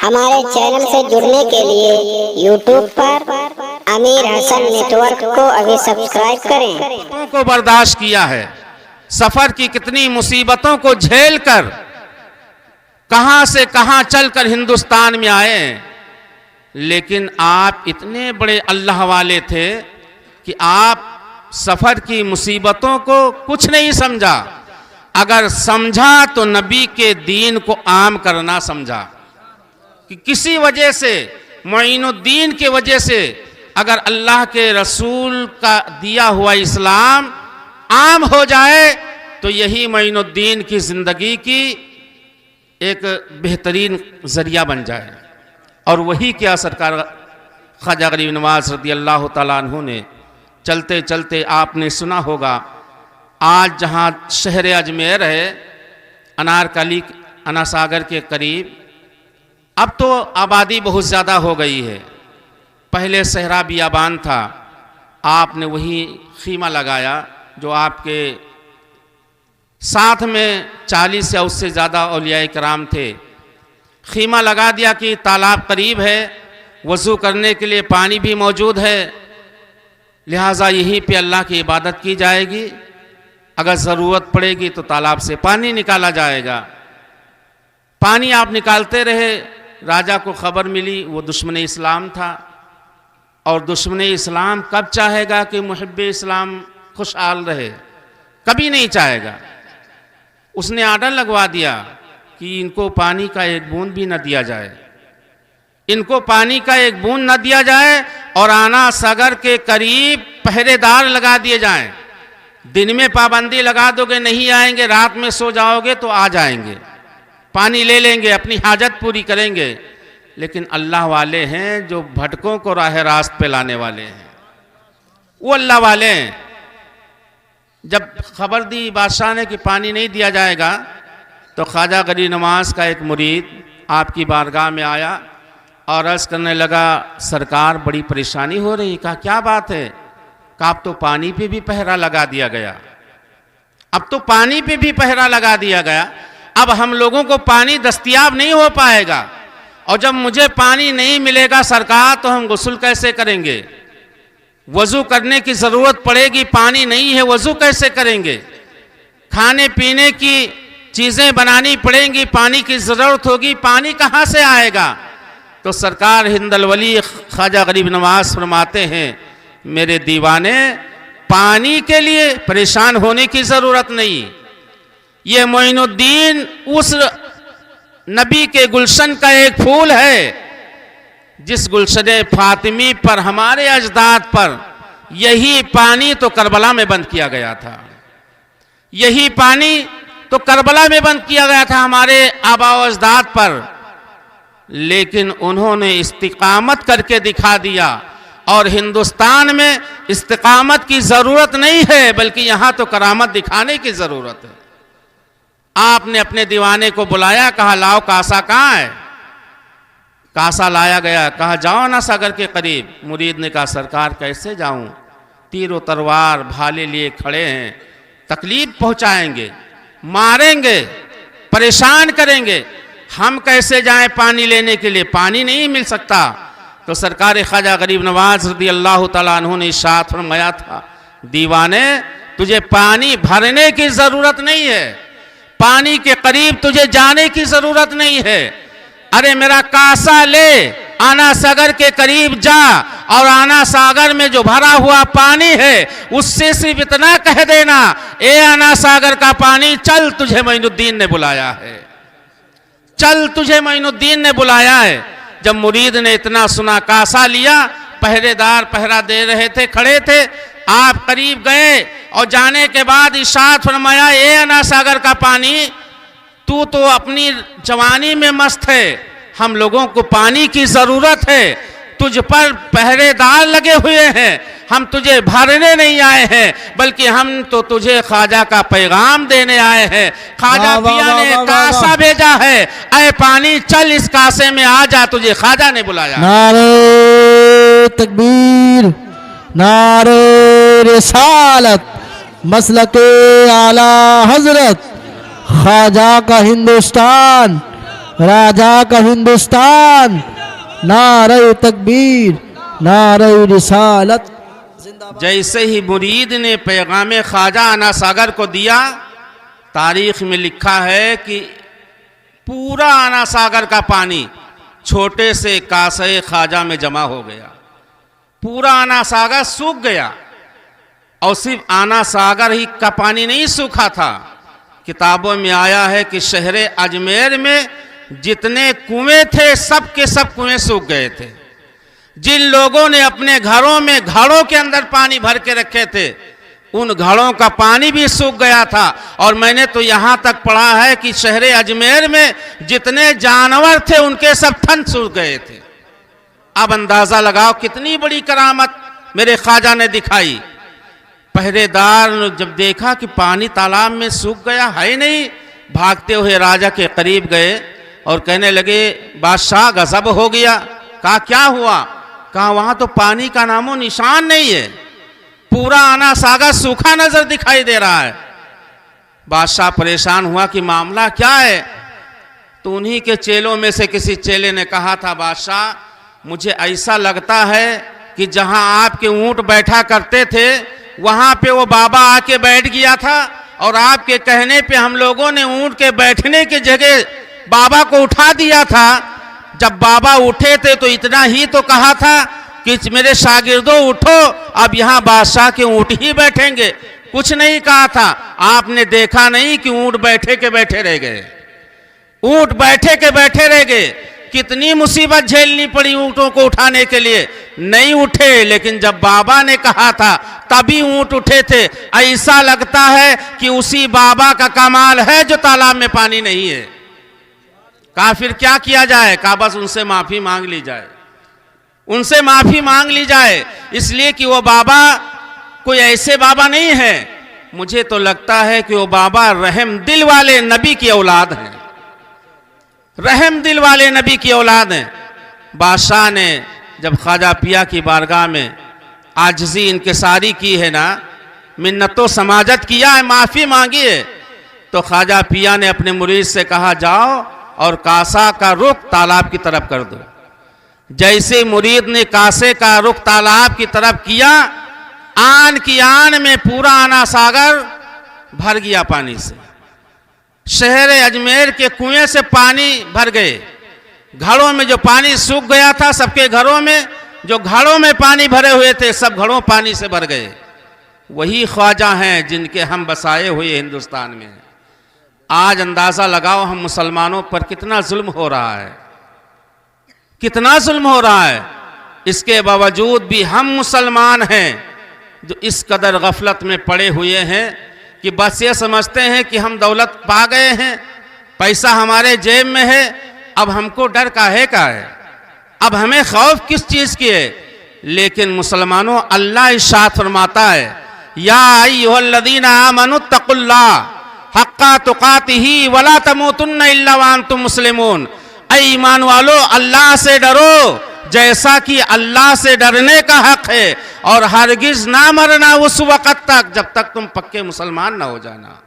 हमारे चैनल से जुड़ने के लिए YouTube पर अमीर हसन नेटवर्क को अभी सब्सक्राइब करें। को बर्दाश्त किया है, सफर की कितनी मुसीबतों को झेल कर कहां से कहां चलकर हिंदुस्तान में आए, लेकिन आप इतने बड़े अल्लाह वाले थे कि आप सफर की मुसीबतों को कुछ नहीं समझा। अगर समझा तो नबी के दीन को आम करना समझा कि किसी वजह से, मोइनुद्दीन के वजह से अगर अल्लाह के रसूल का दिया हुआ इस्लाम आम हो जाए तो यही मोइनुद्दीन की ज़िंदगी की एक बेहतरीन ज़रिया बन जाए। और वही क्या सरकार ख्वाजा गरीब नवाज रज़ी अल्लाह तआला अन्हु ने चलते चलते, आपने सुना होगा, आज जहाँ शहर अजमेर है अनारकली अनासागर के करीब, अब तो आबादी बहुत ज़्यादा हो गई है। पहले सहरा बियाबान था, आपने वही खीमा लगाया जो आपके साथ में 40 या उससे ज़्यादा औलिया कराम थे। खीमा लगा दिया कि तालाब करीब है, वज़ू करने के लिए पानी भी मौजूद है, लिहाजा यहीं पे अल्लाह की इबादत की जाएगी। अगर ज़रूरत पड़ेगी तो तालाब से पानी निकाला जाएगा। पानी आप निकालते रहे। राजा को खबर मिली, वो दुश्मन इस्लाम था, और दुश्मन इस्लाम कब चाहेगा कि मुहिब्बे इस्लाम खुशहाल रहे? कभी नहीं चाहेगा। उसने आर्डर लगवा दिया कि इनको पानी का एक बूंद भी न दिया जाए, इनको पानी का एक बूंद न दिया जाए, और आना सागर के करीब पहरेदार लगा दिए जाएं। दिन में पाबंदी लगा दोगे नहीं आएंगे, रात में सो जाओगे तो आ जाएंगे, पानी ले लेंगे, अपनी हाजत पूरी करेंगे। लेकिन अल्लाह वाले हैं जो भटकों को राह रास्त पे लाने वाले हैं, वो अल्लाह वाले हैं। जब खबर दी बादशाह ने कि पानी नहीं दिया जाएगा, तो ख्वाजा गरीब नवाज का एक मुरीद आपकी बारगाह में आया और अर्ज़ करने लगा, सरकार बड़ी परेशानी हो रही। कहा क्या बात है? कहा अब तो पानी पे भी पहरा लगा दिया गया, अब तो पानी पे भी पहरा लगा दिया गया, अब हम लोगों को पानी दस्तयाब नहीं हो पाएगा, और जब मुझे पानी नहीं मिलेगा सरकार तो हम गुस्ल कैसे करेंगे? वज़ू करने की ज़रूरत पड़ेगी, पानी नहीं है, वज़ू कैसे करेंगे? खाने पीने की चीज़ें बनानी पड़ेंगी, पानी की ज़रूरत होगी, पानी कहाँ से आएगा? तो सरकार हिंदल वली ख्वाजा गरीब नवाज फरमाते हैं, मेरे दीवाने, पानी के लिए परेशान होने की ज़रूरत नहीं। ये मोइनुद्दीन उस नबी के गुलशन का एक फूल है जिस गुलशन फातिमी पर, हमारे अजदाद पर यही पानी तो करबला में बंद किया गया था, यही पानी तो करबला में बंद किया गया था हमारे आबा व अजदाद पर। लेकिन उन्होंने इस्तिकामत करके दिखा दिया, और हिंदुस्तान में इस्तिकामत की ज़रूरत नहीं है, बल्कि यहाँ तो करामत दिखाने की ज़रूरत है। आपने अपने दीवाने को बुलाया, कहा लाओ कासा कहाँ है? कासा लाया गया, कहा जाओ ना सागर के करीब। मुरीद ने कहा सरकार कैसे जाऊं, तीर तलवार भाले लिए खड़े हैं, तकलीफ पहुंचाएंगे, मारेंगे, परेशान करेंगे, हम कैसे जाएं पानी लेने के लिए? पानी नहीं मिल सकता। तो सरकार ख्वाजा गरीब नवाज रज़ी अल्लाह तआला अन्हु ने इरशाद फरमाया था, दीवाने तुझे पानी भरने की ज़रूरत नहीं है, पानी के करीब तुझे जाने की ज़रूरत नहीं है। अरे मेरा कासा ले, आना सागर के करीब जा, और आना सागर में जो भरा हुआ पानी है उससे सिर्फ इतना कह देना, ए आना सागर का पानी, चल तुझे मोइनुद्दीन ने बुलाया है, चल तुझे मोइनुद्दीन ने बुलाया है। जब मुरीद ने इतना सुना, कासा लिया, पहरेदार पहरा दे रहे थे, खड़े थे, आप करीब गए और जाने के बाद इरशाद फरमाया, ए अना सागर का पानी, तू तो अपनी जवानी में मस्त है, हम लोगों को पानी की ज़रूरत है, तुझ पर पहरेदार लगे हुए हैं, हम तुझे भरने नहीं आए हैं, बल्कि हम तो तुझे ख्वाजा का पैगाम देने आए हैं। ख्वाजा पिया ने कासा भेजा है, ऐ पानी चल इस कासे में आ जा, तुझे ख्वाजा ने बुलाया। नारे तकबीर, नारे रिसालत, मसलके आला हजरत, ख्वाजा का हिंदुस्तान, राजा का हिंदुस्तान, नारे तकबीर, नारे रिसालत। जैसे ही मुरीद ने पैगाम ख्वाजा आना सागर को दिया, तारीख में लिखा है कि पूरा आना सागर का पानी छोटे से कासे ख्वाजा में जमा हो गया। पूरा आना सागर सूख गया। और सिर्फ आना सागर ही का पानी नहीं सूखा था, किताबों में आया है कि शहर अजमेर में जितने कुएं थे सब के सब कुएं सूख गए थे। जिन लोगों ने अपने घरों में घड़ों के अंदर पानी भर के रखे थे, उन घड़ों का पानी भी सूख गया था। और मैंने तो यहाँ तक पढ़ा है कि शहर अजमेर में जितने जानवर थे उनके सब थन सूख गए थे। अब अंदाजा लगाओ कितनी बड़ी करामत मेरे ख्वाजा ने दिखाई। पहरेदार ने जब देखा कि पानी तालाब में सूख गया है नहीं, भागते हुए राजा के करीब गए और कहने लगे, बादशाह गजब हो गया। कहा क्या हुआ? कहा वहां तो पानी का नामो निशान नहीं है, पूरा आना सागर सूखा नजर दिखाई दे रहा है। बादशाह परेशान हुआ कि मामला क्या है। तो उन्हीं के चेलों में से किसी चेले ने कहा था, बादशाह मुझे ऐसा लगता है कि जहां आपके ऊंट बैठा करते थे वहां पे वो बाबा आके बैठ गया था, और आपके कहने पे हम लोगों ने ऊंट के बैठने की जगह बाबा को उठा दिया था। जब बाबा उठे थे तो इतना ही तो कहा था कि मेरे शागिर्दों उठो, अब यहाँ बादशाह के ऊंट ही बैठेंगे, कुछ नहीं कहा था। आपने देखा नहीं कि ऊंट बैठे के बैठे रह गए, ऊंट बैठे के बैठे रह गए। कितनी मुसीबत झेलनी पड़ी ऊंटों को उठाने के लिए, नहीं उठे। लेकिन जब बाबा ने कहा था तभी ऊंट उठे थे। ऐसा लगता है कि उसी बाबा का कमाल है जो तालाब में पानी नहीं है। कहा फिर क्या किया जाए? कहा बस उनसे माफी मांग ली जाए, उनसे माफी मांग ली जाए, इसलिए कि वो बाबा कोई ऐसे बाबा नहीं है। मुझे तो लगता है कि वो बाबा रहम दिल वाले नबी की औलाद हैं, रहम दिल वाले नबी की औलाद हैं। बादशाह ने जब ख्वाजा पिया की बारगाह में आजिज़ी इनकिसारी की है ना, मिन्नतो समाजत किया है, माफी मांगी है, तो ख्वाजा पिया ने अपने मुरीद से कहा जाओ और कासा का रुख तालाब की तरफ कर दो। जैसे मुरीद ने कासे का रुख तालाब की तरफ किया, आन की आन में पूरा आना सागर भर गया पानी से। शहर अजमेर के कुएं से पानी भर गए। घड़ों में जो पानी सूख गया था, सबके घरों में जो घड़ों में पानी भरे हुए थे, सब घड़ों पानी से भर गए। वही ख्वाजा हैं जिनके हम बसाए हुए हिंदुस्तान में। आज अंदाजा लगाओ हम मुसलमानों पर कितना जुल्म हो रहा है, कितना जुल्म हो रहा है। इसके बावजूद भी हम मुसलमान हैं जो इस कदर गफलत में पड़े हुए हैं कि बस ये समझते हैं कि हम दौलत पा गए हैं, पैसा हमारे जेब में है, अब हमको डर काहे का है, अब हमें खौफ किस चीज़ की है। लेकिन मुसलमानों, अल्लाह इरशाद फरमाता है, या अय्युहल्लज़ीना आमनु तक़ुल्लाह हक़्क़ा तुक़ातिही वला तमूतुन्ना इल्ला व अंतुम मुस्लिमून। ऐ ईमान वालो, अल्लाह से डरो जैसा कि अल्लाह से डरने का हक है, और हरगिज ना मरना उस वक़्त तक जब तक तुम पक्के मुसलमान ना हो जाना।